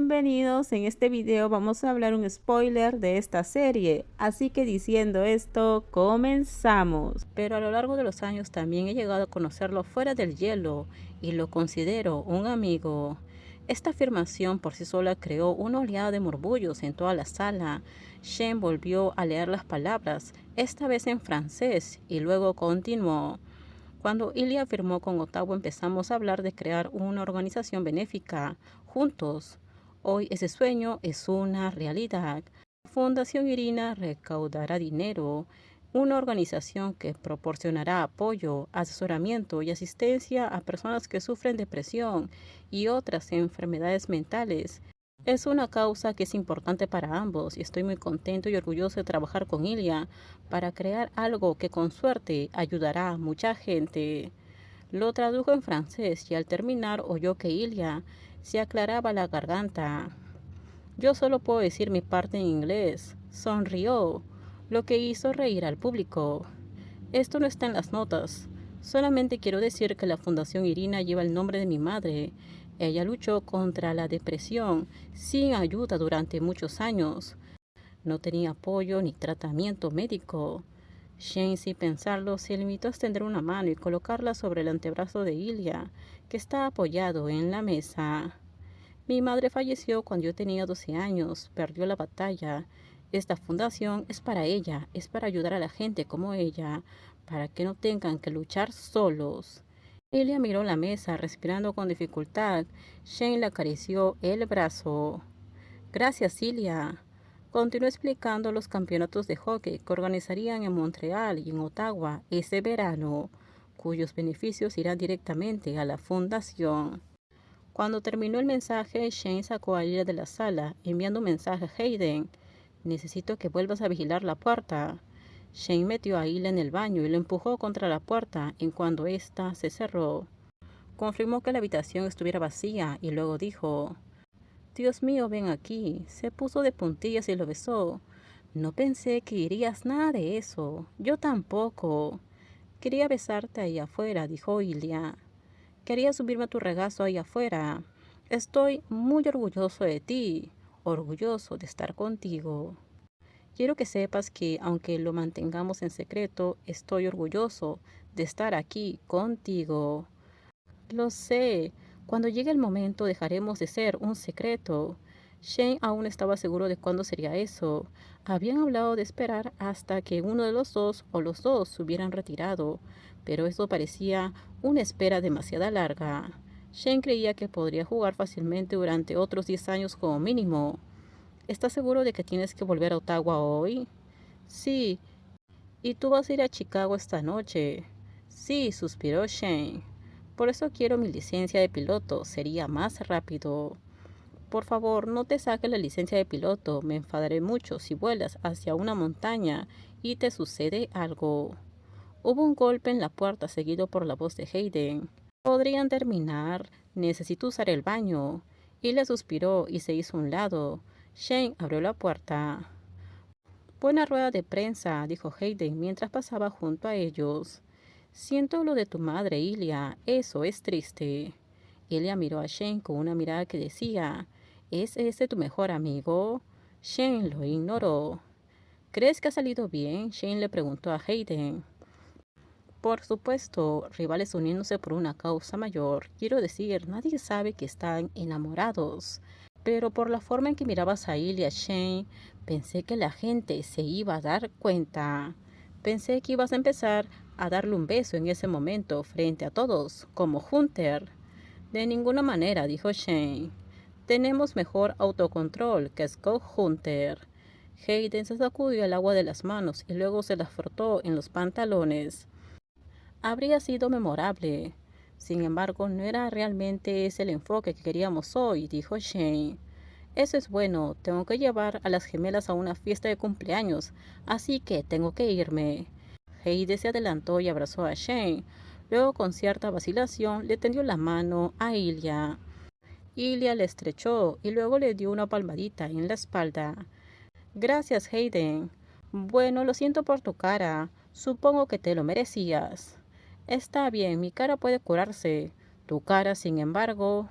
bienvenidos. En este video vamos a hablar un spoiler de esta serie, así que diciendo esto, comenzamos. Pero a lo largo de los años también he llegado a conocerlo fuera del hielo y lo considero un amigo. Esta afirmación por sí sola creó una oleada de murmullos en toda la sala. Shane volvió a leer las palabras, esta vez en francés, y luego continuó. Cuando Ilya firmó con Ottawa empezamos a hablar de crear una organización benéfica, juntos. Hoy ese sueño es una realidad. La Fundación Irina recaudará dinero, una organización que proporcionará apoyo, asesoramiento y asistencia a personas que sufren depresión y otras enfermedades mentales. Es una causa que es importante para ambos y estoy muy contento y orgulloso de trabajar con Ilya para crear algo que con suerte ayudará a mucha gente. Lo tradujo en francés y al terminar oyó que Ilya se aclaraba la garganta. Yo solo puedo decir mi parte en inglés. Sonrió, lo que hizo reír al público. Esto no está en las notas. Solamente quiero decir que la Fundación Irina lleva el nombre de mi madre. Ella luchó contra la depresión sin ayuda durante muchos años. No tenía apoyo ni tratamiento médico. Shane, sin pensarlo, se limitó a extender una mano y colocarla sobre el antebrazo de Ilya, que está apoyado en la mesa. Mi madre falleció cuando yo tenía 12 años, perdió la batalla. Esta fundación es para ella, es para ayudar a la gente como ella, para que no tengan que luchar solos. Ilya miró la mesa, respirando con dificultad. Shane le acarició el brazo. Gracias, Ilya. Continuó explicando los campeonatos de hockey que organizarían en Montreal y en Ottawa ese verano, cuyos beneficios irán directamente a la fundación. Cuando terminó el mensaje, Shane sacó a Ilya de la sala, enviando un mensaje a Hayden. Necesito que vuelvas a vigilar la puerta. Shane metió a Ilya en el baño y lo empujó contra la puerta en cuanto ésta se cerró. Confirmó que la habitación estuviera vacía y luego dijo: Dios mío, ven aquí. Se puso de puntillas y lo besó. No pensé que dirías nada de eso. Yo tampoco. Quería besarte ahí afuera, dijo Ilya. Quería subirme a tu regazo ahí afuera. Estoy muy orgulloso de ti, orgulloso de estar contigo. Quiero que sepas que, aunque lo mantengamos en secreto, estoy orgulloso de estar aquí contigo. Lo sé. Cuando llegue el momento dejaremos de ser un secreto. Shane aún estaba seguro de cuándo sería eso. Habían hablado de esperar hasta que uno de los dos o los dos se hubieran retirado, pero eso parecía una espera demasiado larga. Shane creía que podría jugar fácilmente durante otros 10 años como mínimo. ¿Estás seguro de que tienes que volver a Ottawa hoy? Sí. ¿Y tú vas a ir a Chicago esta noche? Sí, suspiró Shane. Por eso quiero mi licencia de piloto, sería más rápido. Por favor, no te saques la licencia de piloto, me enfadaré mucho si vuelas hacia una montaña y te sucede algo. Hubo un golpe en la puerta seguido por la voz de Hayden. Podrían terminar, necesito usar el baño. Y le suspiró y se hizo a un lado. Shane abrió la puerta. Buena rueda de prensa, dijo Hayden mientras pasaba junto a ellos. Siento lo de tu madre, Ilya. Eso es triste. Ilya miró a Shane con una mirada que decía: ¿Es ese tu mejor amigo? Shane lo ignoró. ¿Crees que ha salido bien? Shane le preguntó a Hayden. Por supuesto, rivales uniéndose por una causa mayor. Quiero decir, nadie sabe que están enamorados. Pero por la forma en que mirabas a Ilya, Shane, pensé que la gente se iba a dar cuenta. Pensé que ibas a empezar a darle un beso en ese momento frente a todos, como Hunter. De ninguna manera, dijo Shane. Tenemos mejor autocontrol que Scott Hunter. Hayden se sacudió el agua de las manos y luego se las frotó en los pantalones. Habría sido memorable. Sin embargo, no era realmente ese el enfoque que queríamos hoy, dijo Shane. Eso es bueno, tengo que llevar a las gemelas a una fiesta de cumpleaños, así que tengo que irme. Heidi se adelantó y abrazó a Shane. Luego, con cierta vacilación, le tendió la mano a Ilya. Ilya le estrechó y luego le dio una palmadita en la espalda. Gracias, Hayden. Bueno, lo siento por tu cara. Supongo que te lo merecías. Está bien, mi cara puede curarse. Tu cara, sin embargo...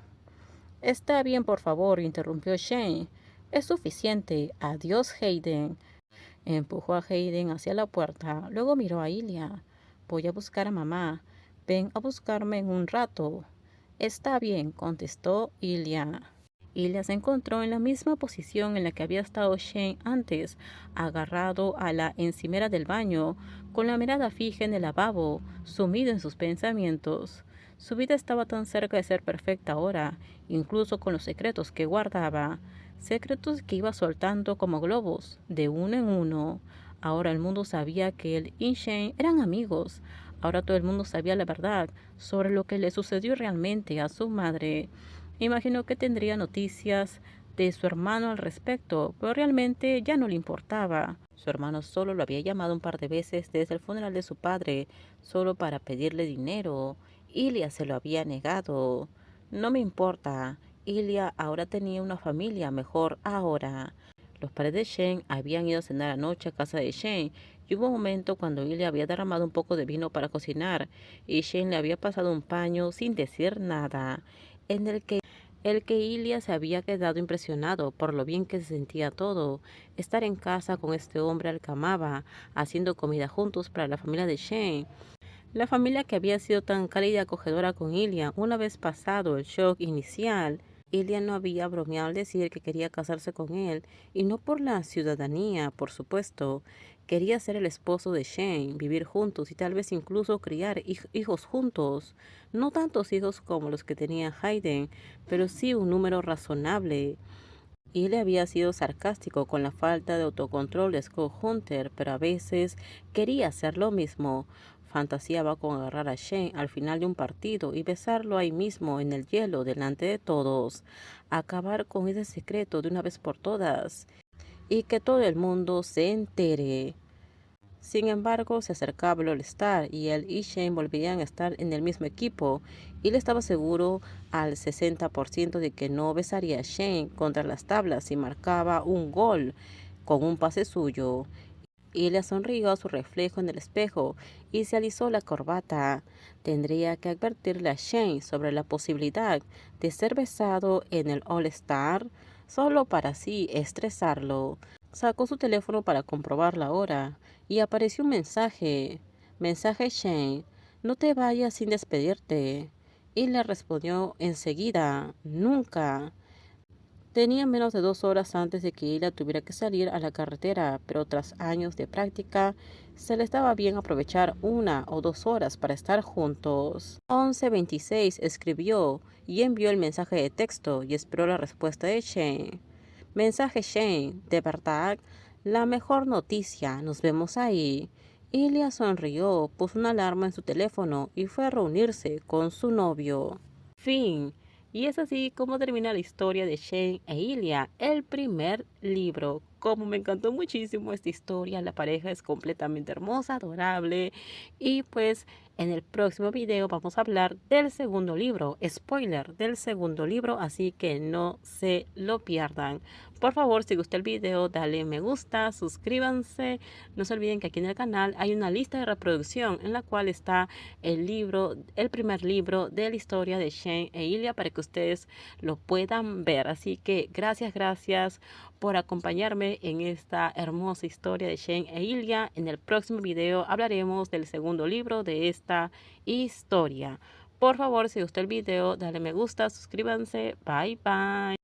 Está bien, por favor, interrumpió Shane. Es suficiente. Adiós, Hayden. Empujó a Hayden hacia la puerta. Luego miró a Ilia. Voy a buscar a mamá. Ven a buscarme en un rato. Está bien, contestó Ilia. Ilia se encontró en la misma posición en la que había estado Shane antes, agarrado a la encimera del baño, con la mirada fija en el lavabo, sumido en sus pensamientos. Su vida estaba tan cerca de ser perfecta ahora, incluso con los secretos que guardaba, secretos que iba soltando como globos, de uno en uno. Ahora el mundo sabía que él y Shane eran amigos. Ahora todo el mundo sabía la verdad sobre lo que le sucedió realmente a su madre. Imaginó que tendría noticias de su hermano al respecto, pero realmente ya no le importaba. Su hermano solo lo había llamado un par de veces desde el funeral de su padre, solo para pedirle dinero. Ilia se lo había negado. No me importa. Ilia ahora tenía una familia mejor ahora. Los padres de Shane habían ido a cenar anoche a casa de Shane y hubo un momento cuando Ilia había derramado un poco de vino para cocinar y Shane le había pasado un paño sin decir nada, en el que Ilia se había quedado impresionado por lo bien que se sentía todo. Estar en casa con este hombre al que amaba, haciendo comida juntos para la familia de Shane. La familia que había sido tan cálida y acogedora con Ilia una vez pasado el shock inicial. Ilia no había bromeado al decir que quería casarse con él, y no por la ciudadanía, por supuesto. Quería ser el esposo de Shane, vivir juntos y tal vez incluso criar hijos juntos. No tantos hijos como los que tenía Hayden, pero sí un número razonable. Ilia había sido sarcástico con la falta de autocontrol de Scott Hunter, pero a veces quería hacer lo mismo. Fantaseaba con agarrar a Shane al final de un partido y besarlo ahí mismo en el hielo delante de todos. Acabar con ese secreto de una vez por todas y que todo el mundo se entere. Sin embargo, se acercaba el All-Star y él y Shane volverían a estar en el mismo equipo, y él estaba seguro al 60% de que no besaría a Shane contra las tablas si marcaba un gol con un pase suyo. Y le sonrió a su reflejo en el espejo y se alisó la corbata. Tendría que advertirle a Shane sobre la posibilidad de ser besado en el All-Star, solo para así estresarlo. Sacó su teléfono para comprobar la hora y apareció un mensaje. Mensaje Shane, no te vayas sin despedirte. Y le respondió enseguida, nunca. Tenía menos de 2 horas antes de que ella tuviera que salir a la carretera, pero tras años de práctica, se le estaba bien aprovechar 1 o 2 horas para estar juntos. 11:26 escribió y envió el mensaje de texto y esperó la respuesta de Shane. Mensaje Shane, de verdad, la mejor noticia, nos vemos ahí. Ilia sonrió, puso una alarma en su teléfono y fue a reunirse con su novio. Fin. Y es así como termina la historia de Shane e Ilia, el primer libro. Como me encantó muchísimo esta historia, la pareja es completamente hermosa, adorable. Y pues en el próximo video vamos a hablar del segundo libro, spoiler del segundo libro, así que no se lo pierdan. Por favor, si gustó el video, dale me gusta, suscríbanse. No se olviden que aquí en el canal hay una lista de reproducción en la cual está el libro, el primer libro de la historia de Shane e Ilia para que ustedes lo puedan ver. Así que gracias por acompañarme en esta hermosa historia de Shane e Ilia. En el próximo video hablaremos del segundo libro de esta historia. Por favor, si gustó el video, dale me gusta, suscríbanse. Bye bye.